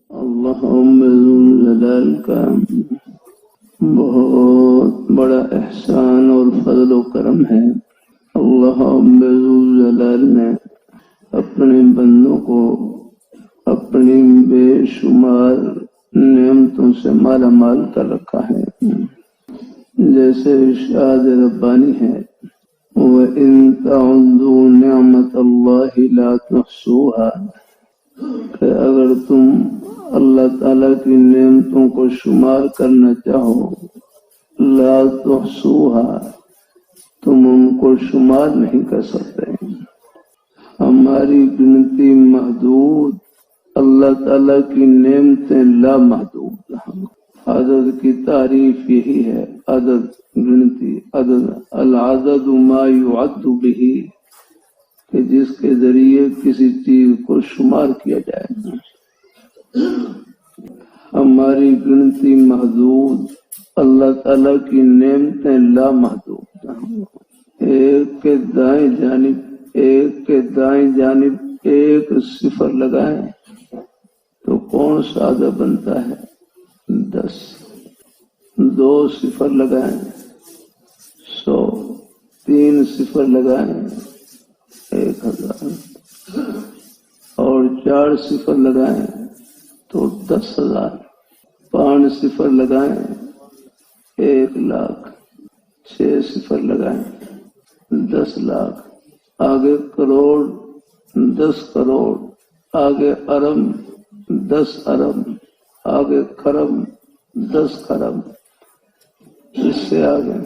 اللہم ذو الجلال کا بہت بڑا احسان اور فضل و کرم ہے۔ اللہم ذو الجلال نے اپنے بندوں کو اپنی بے شمار نعمتوں سے مالا مال کر رکھا ہے۔ جیسے ارشاد ربانی ہے، وَإِن تَعُدُّوا نِعْمَتَ اللَّهِ لَا تُحْصُوهَا، کہ اگر تم اللہ تعالیٰ کی نعمتوں کو شمار کرنا چاہو، لا تحصوها، تم ان کو شمار نہیں کر سکتے۔ ہماری گنتی محدود، اللہ تعالیٰ کی نعمتیں لامحدود۔ عدد کی تعریف یہی ہے، عدد گنتی، عدد العدد ما يعد به، کہ جس کے ذریعے کسی چیز کو شمار کیا جائے۔ ہماری گنتی محدود، اللہ تعالیٰ کی نعمتیں لامحدود۔ ایک کے دائیں جانب ایک صفر لگائیں تو کون سا عدد بنتا ہے؟ 10۔ 2 صفر لگائیں 100، 3 صفر لگائیں 1000، اور 4 صفر لگائیں تو 10,000، 5 صفر لگائیں 1,00,000، 6 صفر لگائیں 10 لاکھ، آگے کروڑ 10 کروڑ، آگے ارب 10 ارب، آگے خرب 10 خرب، اس سے آگے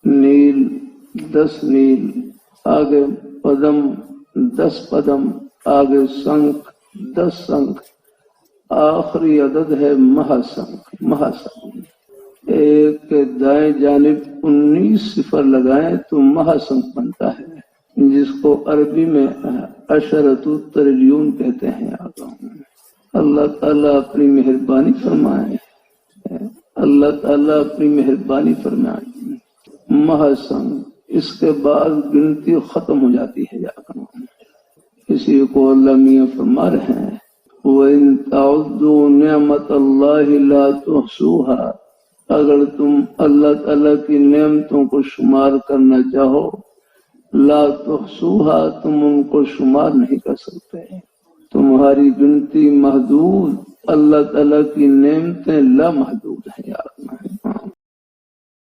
نیل 10 نیل، آگے پدم 10 پدم، آگے سنکھ 10 سنکھ، آخری عدد ہے مہاسنکھ۔ ایک کے دائیں جانب 19 صفر لگائیں تو مہاسنکھ بنتا ہے، جس کو عربی میں عشرۃ التریلیون کہتے ہیں۔ اللہ تعالیٰ اپنی مہربانی فرمائے، اللہ تعالیٰ اپنی مہربانی فرمائے۔ مہاسنکھ، اس کے بعد گنتی ختم ہو جاتی ہے جا کر۔ اسی کو اللہ میاں فرما رہے ہیں، وَإِن تَعُدُّوا نِعْمَتَ اللَّهِ لَا تُحْصُوهَا، اگر تم اللہ تعالیٰ کی نعمتوں کو شمار کرنا چاہو، لا تحصوها، تم ان کو شمار نہیں کر سکتے۔ تمہاری گنتی محدود، اللہ تعالیٰ کی نعمتیں لامحدود ہیں۔